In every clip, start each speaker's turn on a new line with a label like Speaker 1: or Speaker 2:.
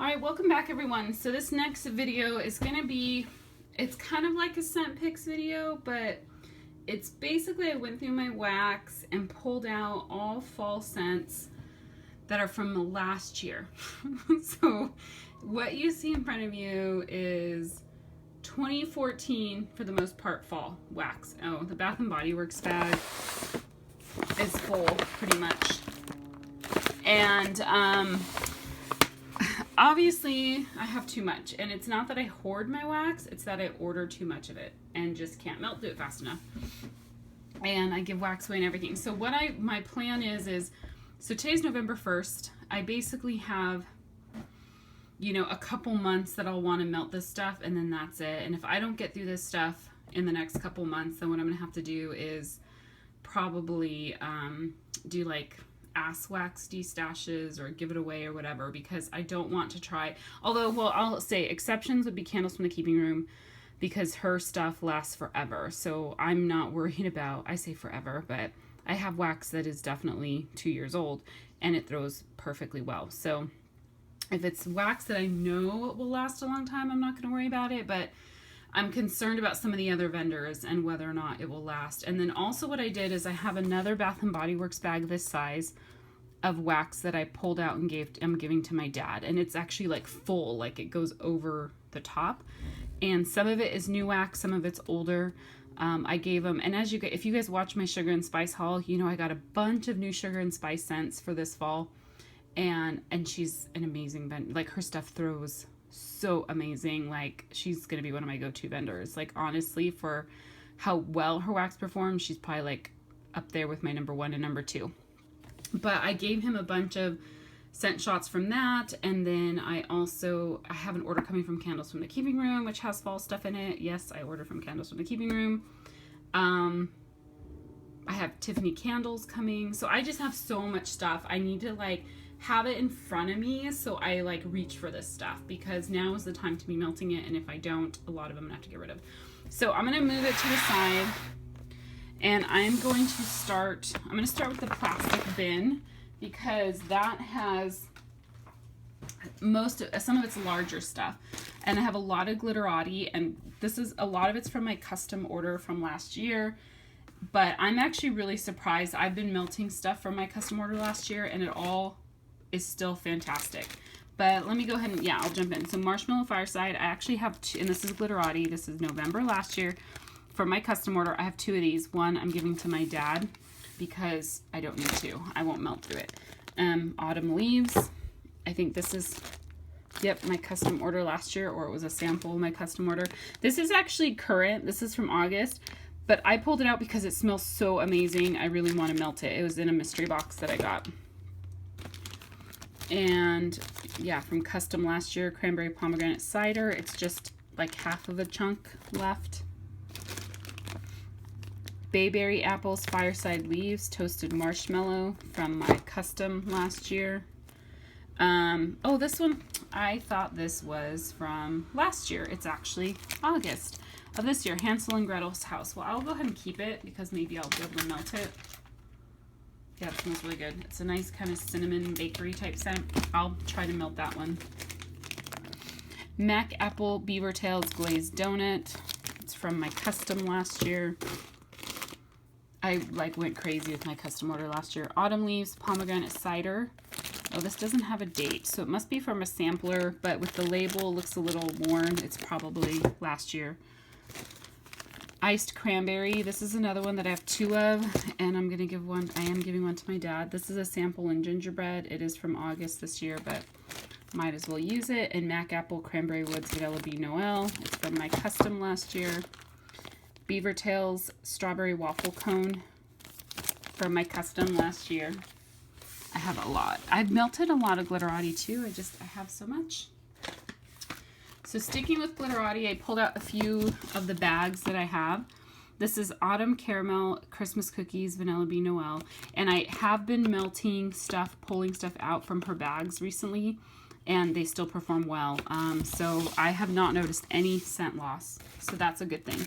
Speaker 1: Alright, welcome back everyone. So this next video is going to be, it's kind of like a scent picks video, but it's basically I went through my wax and pulled out all fall scents that are from the last year. So what you see in front of you is 2014, for the most part, fall wax. Oh, the Bath & Body Works bag is full pretty much. And obviously I have too much, and it's not that I hoard my wax, it's that I order too much of it and just can't melt it fast enough, and I give wax away and everything. So what my plan is so today's November 1st. I basically have, you know, a couple months that I'll want to melt this stuff, and then that's it. And if I don't get through this stuff in the next couple months, then what I'm gonna have to do is probably do like ass wax destashes or give it away or whatever, because I don't want to try, although, well, I'll say exceptions would be Candles from the Keeping Room, because her stuff lasts forever, so I'm not worried about, I say forever, but I have wax that is definitely 2 years old and it throws perfectly well. So if it's wax that I know will last a long time, I'm not going to worry about it, but I'm concerned about some of the other vendors and whether or not it will last. And then also what I did is I have another Bath & Body Works bag this size of wax that I pulled out and I'm giving to my dad. And it's actually like full, like it goes over the top. And some of it is new wax, some of it's older. I gave him, and if you guys watch my Sugar and Spice haul, you know I got a bunch of new Sugar and Spice scents for this fall. And she's an amazing vendor. Like, her stuff throws so amazing. Like, she's gonna be one of my go-to vendors. Like, honestly, for how well her wax performs, she's probably like up there with my number 1 and number 2. But I gave him a bunch of scent shots from that, and then I have an order coming from Candles from the Keeping Room, which has fall stuff in it. Yes, I order from Candles from the Keeping Room. I have Tiffany candles coming, so I just have so much stuff. I need to like have it in front of me, so I like reach for this stuff, because now is the time to be melting it, and if I don't, a lot of them I have to get rid of. So I'm gonna move it to the side, and I'm going to start with the plastic bin, because that has some of its larger stuff, and I have a lot of glitterati, and a lot of it's from my custom order from last year. But I'm actually really surprised. I've been melting stuff from my custom order last year, and it all is still fantastic. But let me go ahead and, I'll jump in. So Marshmallow Fireside, I actually have two, and this is glitterati. This is November last year. For my custom order, I have 2 of these. One I'm giving to my dad because I don't need to. I won't melt through it. Autumn Leaves. I think this is, my custom order last year, or it was a sample of my custom order. This is actually current. This is from August. But I pulled it out because it smells so amazing. I really want to melt it. It was in a mystery box that I got. And from custom last year, Cranberry Pomegranate Cider. It's just like half of a chunk left. Bayberry Apples Fireside Leaves Toasted Marshmallow from my custom last year. Oh, this one, I thought this was from last year. It's actually August of this year, Hansel and Gretel's House. Well, I'll go ahead and keep it because maybe I'll be able to melt it. Yeah, it smells really good. It's a nice kind of cinnamon bakery type scent. I'll try to melt that one. Mac Apple Beaver Tails Glazed Donut. It's from my custom last year. I went crazy with my custom order last year. Autumn Leaves Pomegranate Cider. Oh, this doesn't have a date, so it must be from a sampler, but with the label, it looks a little worn. It's probably last year. Iced Cranberry. This is another one that I have 2 of, and I am giving one to my dad. This is a sample in gingerbread. It is from August this year, but might as well use it. And Mac Apple Cranberry Woods Vanilla Bee Noel. It's from my custom last year. Beaver Tails Strawberry Waffle Cone from my custom last year. I have a lot. I've melted a lot of glitterati too. I have so much. So sticking with glitterati, I pulled out a few of the bags that I have. This is Autumn Caramel Christmas Cookies Vanilla Bee Noel. And I have been melting stuff, pulling stuff out from her bags recently, and they still perform well. So I have not noticed any scent loss. So that's a good thing.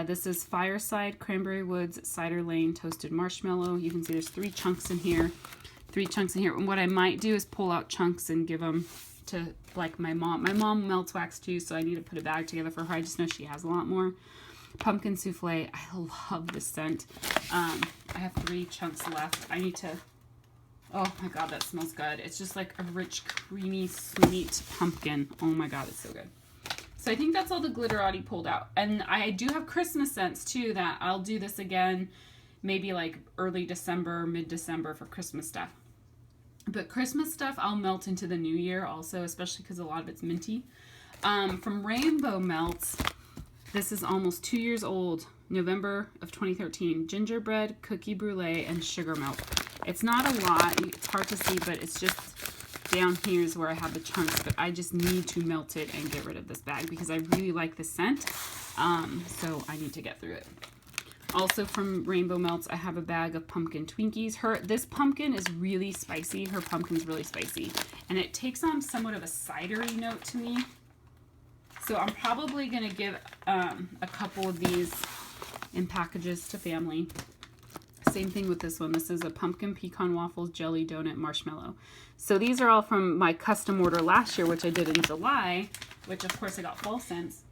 Speaker 1: This is Fireside Cranberry Woods Cider Lane Toasted Marshmallow. You can see there's 3 chunks in here. 3 chunks in here. And what I might do is pull out chunks and give them to like my mom. My mom melts wax too, so I need to put a bag together for her. I just know she has a lot more. Pumpkin souffle. I love this scent. I have 3 chunks left. I need to, oh my god, that smells good. It's just like a rich, creamy, sweet pumpkin. Oh my god, it's so good. So I think that's all the glitterati pulled out. And I do have Christmas scents too that I'll do this again maybe like early December, mid-December for Christmas stuff. But Christmas stuff I'll melt into the new year also, especially because a lot of it's minty. From Rainbow Melts, this is almost 2 years old, November of 2013. Gingerbread, cookie brulee, and sugar milk. It's not a lot, it's hard to see, but it's just down here is where I have the chunks, but I just need to melt it and get rid of this bag because I really like the scent, so I need to get through it. Also from Rainbow Melts, I have a bag of pumpkin Twinkies. This pumpkin is really spicy. Her pumpkin's really spicy, and it takes on somewhat of a cidery note to me. So I'm probably going to give a couple of these in packages to family. Same thing with this one. This is a pumpkin pecan waffles jelly donut marshmallow. So these are all from my custom order last year, which I did in July, which of course I got fall scents.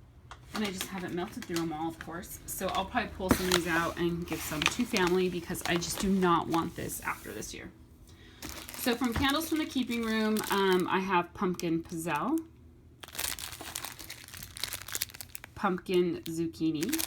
Speaker 1: And I just haven't melted through them all, of course. So I'll probably pull some of these out and give some to family because I just do not want this after this year. So from Candles from the Keeping Room, I have pumpkin pizzelle, pumpkin zucchini,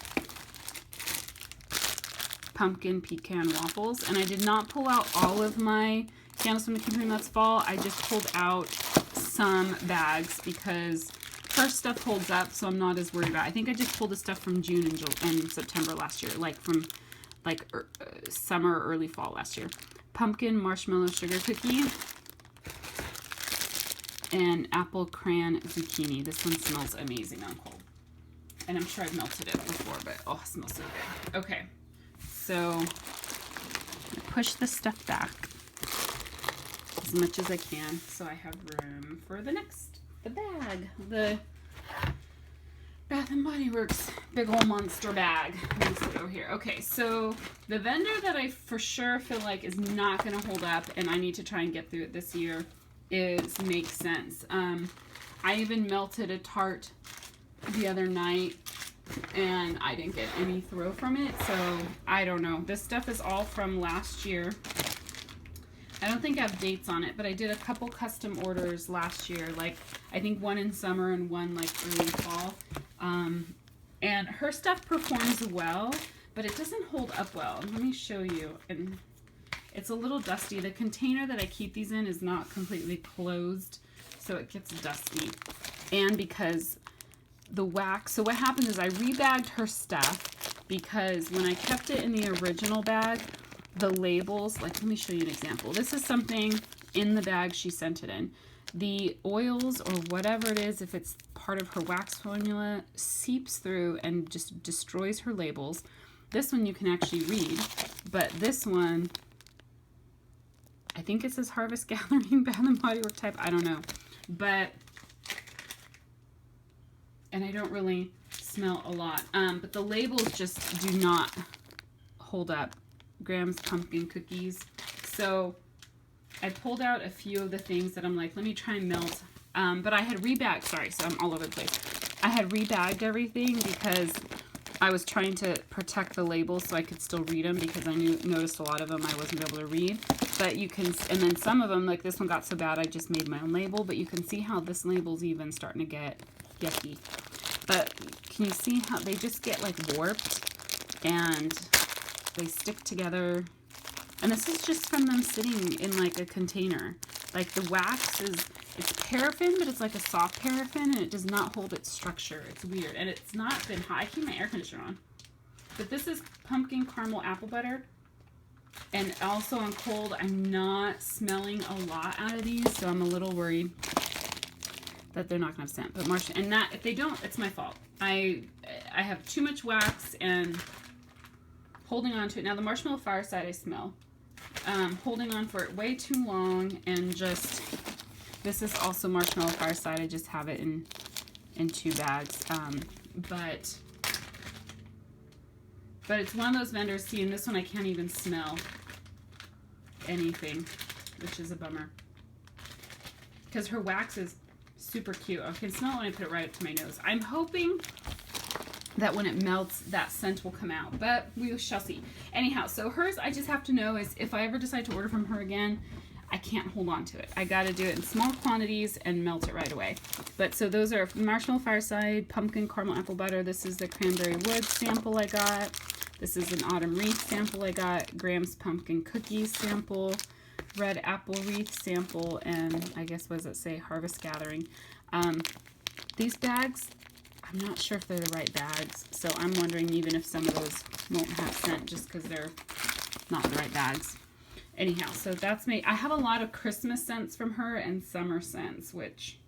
Speaker 1: pumpkin pecan waffles, and I did not pull out all of my Candles from the Keeping Room that's fall. I just pulled out some bags because her stuff holds up, so I'm not as worried about it. I think I just pulled the stuff from June and September last year, like from like summer or early fall last year. Pumpkin marshmallow sugar cookie and apple cran zucchini. This one smells amazing on cold. And I'm sure I've melted it before, but oh, it smells so good. Okay, so push the stuff back as much as I can so I have room for the bag, the Bath & Body Works big old monster bag. Let me sit over here. Okay, so the vendor that I for sure feel like is not going to hold up and I need to try and get through it this year is Make Sense. I even melted a tart the other night and I didn't get any throw from it, so I don't know. This stuff is all from last year. I don't think I have dates on it, but I did a couple custom orders last year, like I think one in summer and one like early fall. And her stuff performs well, but it doesn't hold up well. Let me show you. And it's a little dusty. The container that I keep these in is not completely closed, so it gets dusty. And because the wax, so what happens is I rebagged her stuff because when I kept it in the original bag, the labels, like let me show you an example. This is something in the bag she sent it in. The oils or whatever it is, if it's part of her wax formula, seeps through and just destroys her labels. This one you can actually read, but this one, I think it says Harvest Gathering Bath & Body Works type. I don't know, but, and I don't really smell a lot, but the labels just do not hold up. Graham's pumpkin cookies. So I pulled out a few of the things that I'm like, let me try and melt. But I had rebagged, sorry, so I'm all over the place. I had rebagged everything because I was trying to protect the labels so I could still read them because I noticed a lot of them I wasn't able to read. But you can, and then some of them, like this one got so bad I just made my own label, but you can see how this label's even starting to get yucky. But can you see how they just get like warped and they stick together? And this is just from them sitting in like a container. Like the wax is, it's paraffin, but it's like a soft paraffin and it does not hold its structure. It's weird. And it's not been hot. I keep my air conditioner on. But this is pumpkin caramel apple butter. And also on cold, I'm not smelling a lot out of these, so I'm a little worried that they're not gonna have scent. But marshmallow, and that if they don't, it's my fault. I have too much wax and holding on to it. Now the marshmallow fireside I smell. Holding on for it way too long and just, this is also marshmallow fireside. I just have it in 2 bags. But it's one of those vendors. See, in this one I can't even smell anything. which is a bummer. Because her wax is super cute. I can smell it when I put it right up to my nose. I'm hoping that when it melts, that scent will come out, but we shall see. Anyhow, so hers, I just have to know is if I ever decide to order from her again, I can't hold on to it. I got to do it in small quantities and melt it right away. But so those are Marshmallow Fireside, Pumpkin Caramel Apple Butter. This is the Cranberry Wood sample I got. This is an Autumn Wreath sample I got. Graham's Pumpkin Cookies sample. Red Apple Wreath sample. And I guess, what does it say? Harvest Gathering. These bags, I'm not sure if they're the right bags. So I'm wondering even if some of those won't have scent just because they're not the right bags. Anyhow, so that's me. I have a lot of Christmas scents from her and summer scents, which,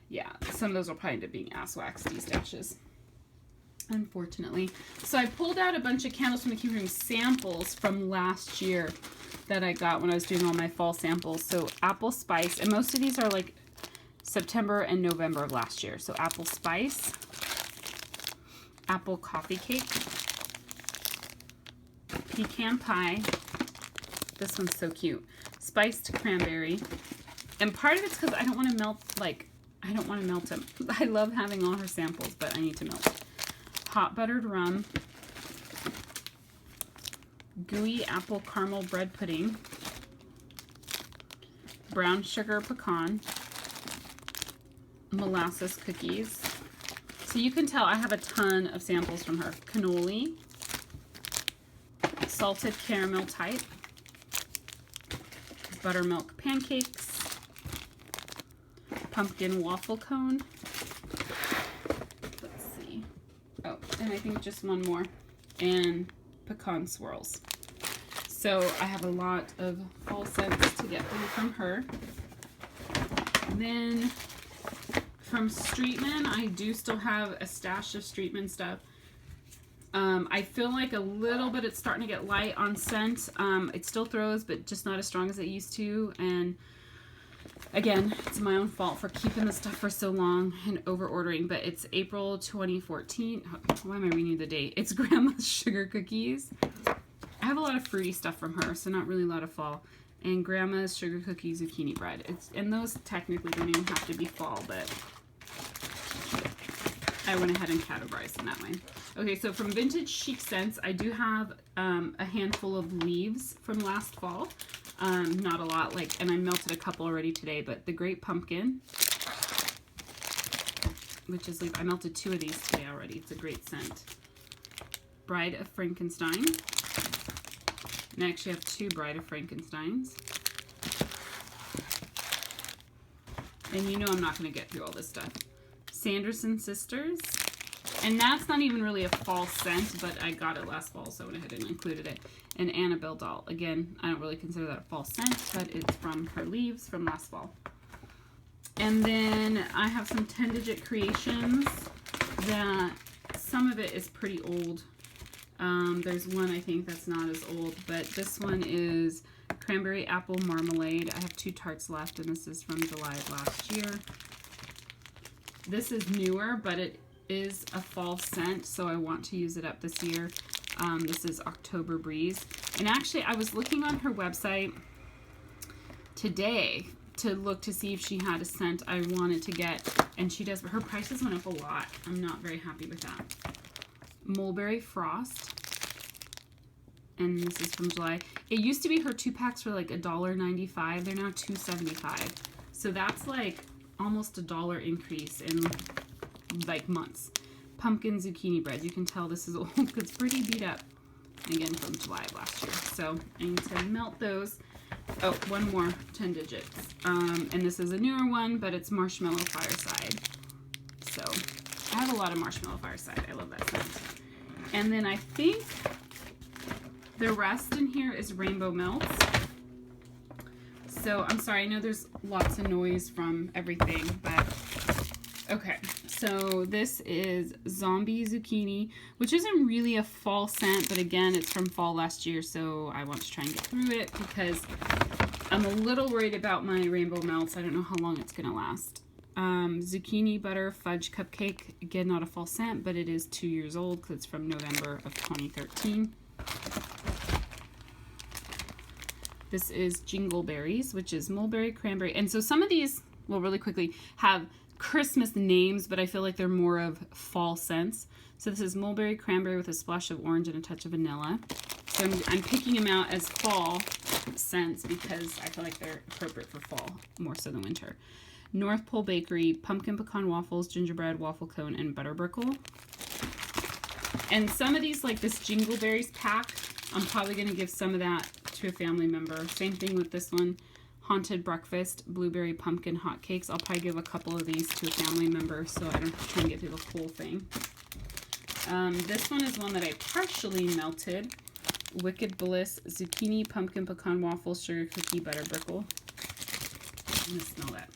Speaker 1: yeah, some of those will probably end up being ass wax stashes, unfortunately. So I pulled out a bunch of Candles from the Keep Room samples from last year that I got when I was doing all my fall samples. So Apple Spice, and most of these are like September and November of last year. So Apple Spice, Apple Coffee Cake, Pecan Pie. This one's so cute. Spiced Cranberry. And part of it's because I don't want to melt, like, I don't want to melt them. I love having all her samples, but I need to melt. Hot Buttered Rum. Gooey Apple Caramel Bread Pudding. Brown Sugar Pecan. Molasses Cookies. So you can tell I have a ton of samples from her. Cannoli. Salted Caramel Type. Buttermilk Pancakes, Pumpkin Waffle Cone, let's see, oh, and I think just one more, and Pecan Swirls. So I have a lot of fall scents to get through from her. And then from Streetman, I do still have a stash of Streetman stuff. I feel like a little bit it's starting to get light on scent. It still throws, but just not as strong as it used to. And again, it's my own fault for keeping the stuff for so long and over ordering. But it's April 2014. Why am I reading the date? It's Grandma's Sugar Cookies. I have a lot of fruity stuff from her, so not really a lot of fall. And Grandma's Sugar Cookie Zucchini Bread. And those technically don't even have to be fall, but I went ahead and categorized them that way. Okay, so from Vintage Chic Scents, I do have a handful of leaves from last fall. Not a lot, like, and I melted a couple already today, but the Great Pumpkin, which is like, I melted 2 of these today already. It's a great scent. Bride of Frankenstein. And I actually have 2 Bride of Frankensteins. And you know I'm not going to get through all this stuff. Sanderson Sisters. And that's not even really a fall scent, but I got it last fall, so I went ahead and included it. And Annabelle Doll. Again, I don't really consider that a fall scent, but it's from her leaves from last fall. And then I have some 10 Digit Creations that some of it is pretty old. There's one I think that's not as old, but this one is Cranberry Apple Marmalade. I have 2 tarts left, and this is from July of last year. This is newer, but it is a fall scent, so I want to use it up this year. This is October Breeze. And actually, I was looking on her website today to look to see if she had a scent I wanted to get, and she does, but her prices went up a lot. I'm not very happy with that. Mulberry Frost. And this is from July. It used to be her 2 packs for like $1.95. They're now $2.75. So that's like almost $1 increase in like months. Pumpkin Zucchini Bread. You can tell this is old because it's pretty beat up. Again, from July of last year. So I need to melt those. Oh, one more 10 digits. And this is a newer one, but it's Marshmallow Fireside. So I have a lot of Marshmallow Fireside. I love that scent. And then I think the rest in here is Rainbow Melts. So I'm sorry, I know there's lots of noise from everything, but okay. So this is Zombie Zucchini, which isn't really a fall scent, but again, it's from fall last year, so I want to try and get through it because I'm a little worried about my Rainbow Melts. I don't know how long it's going to last. Zucchini Butter Fudge Cupcake, again, not a fall scent, but it is 2 years old because it's from November of 2013. This is Jingleberries, which is mulberry, cranberry. And so some of these, well, really quickly, have Christmas names, but I feel like they're more of fall scents. So this is mulberry, cranberry with a splash of orange and a touch of vanilla. So I'm picking them out as fall scents because I feel like they're appropriate for fall more so than winter. North Pole Bakery, pumpkin pecan waffles, gingerbread, waffle cone, and butterbrickle. And some of these, like this Jingleberries pack, I'm probably going to give some of that to a family member. Same thing with this one, Haunted Breakfast, blueberry pumpkin hotcakes. I'll probably give a couple of these to a family member so I don't have to try and get through the whole thing. This one is one that I partially melted. Wicked Bliss, zucchini, pumpkin pecan waffle, sugar cookie, butterbrickle. I'm going to smell that.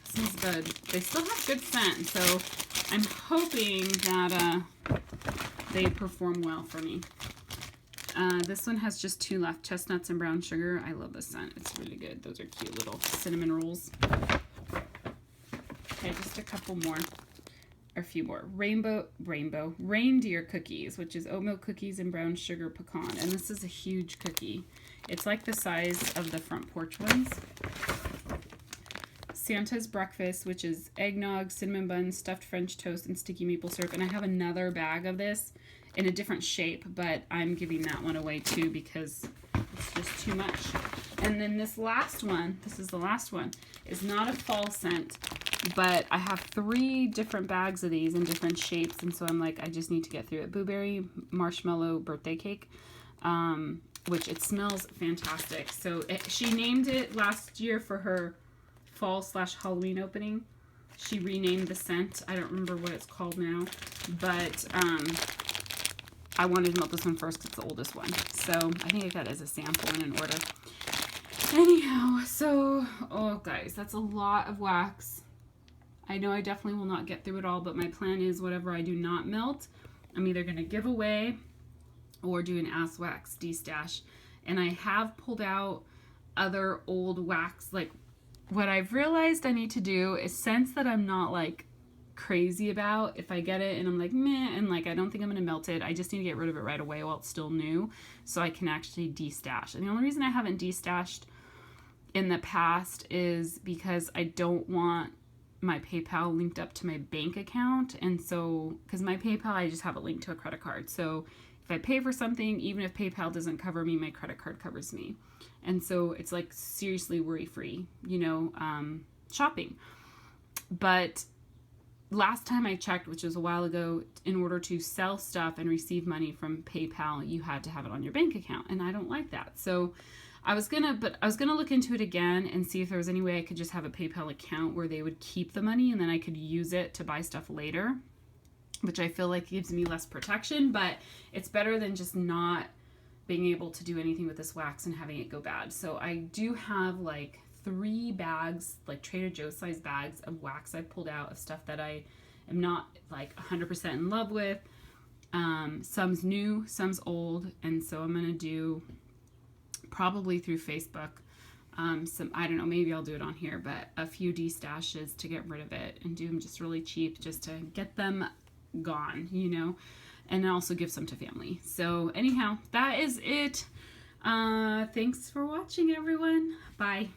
Speaker 1: Smells good. They still have good scent, so I'm hoping that they perform well for me. This one has just 2 left, chestnuts and brown sugar. I love this scent. It's really good. Those are cute little cinnamon rolls. Okay, just a couple more. Or a few more. Reindeer cookies, which is oatmeal cookies and brown sugar pecan. And this is a huge cookie. It's like the size of the front porch ones. Santa's Breakfast, which is eggnog, cinnamon buns, stuffed French toast, and sticky maple syrup. And I have another bag of this in a different shape, but I'm giving that one away too because it's just too much. And then this last one, this is the last one, is not a fall scent, but I have 3 different bags of these in different shapes, and so I'm like, I just need to get through it. Blueberry marshmallow birthday cake, which it smells fantastic. So she named it last year for her fall/Halloween opening. She renamed the scent. I don't remember what it's called now, but I wanted to melt this one first because it's the oldest one. So I think I got it as a sample in an order. Anyhow, so, oh guys, that's a lot of wax. I know I definitely will not get through it all, but my plan is whatever I do not melt, I'm either going to give away or do an ass wax de-stash. And I have pulled out other old wax. Like, what I've realized I need to do is, scents that I'm not like crazy about, if I get it and I'm like meh, and like I don't think I'm gonna melt it, I just need to get rid of it right away while it's still new so I can actually de-stash. And the only reason I haven't de-stashed in the past is because I don't want my PayPal linked up to my bank account. And so, because my PayPal, I just have it linked to a credit card, so if I pay for something, even if PayPal doesn't cover me, my credit card covers me. And so it's like seriously worry-free, you know, shopping. But last time I checked, which was a while ago, in order to sell stuff and receive money from PayPal, you had to have it on your bank account, and I don't like that. So I was gonna look into it again and see if there was any way I could just have a PayPal account where they would keep the money and then I could use it to buy stuff later, which I feel like gives me less protection, but it's better than just not being able to do anything with this wax and having it go bad. So I do have like 3 bags, like Trader Joe's size bags of wax I pulled out of stuff that I am not like 100% in love with. Some's new, some's old, and so I'm gonna do probably through Facebook some, I don't know, maybe I'll do it on here, but a few de-stashes to get rid of it and do them just really cheap just to get them gone, you know, and also give some to family. So anyhow, that is it. Thanks for watching, everyone. Bye.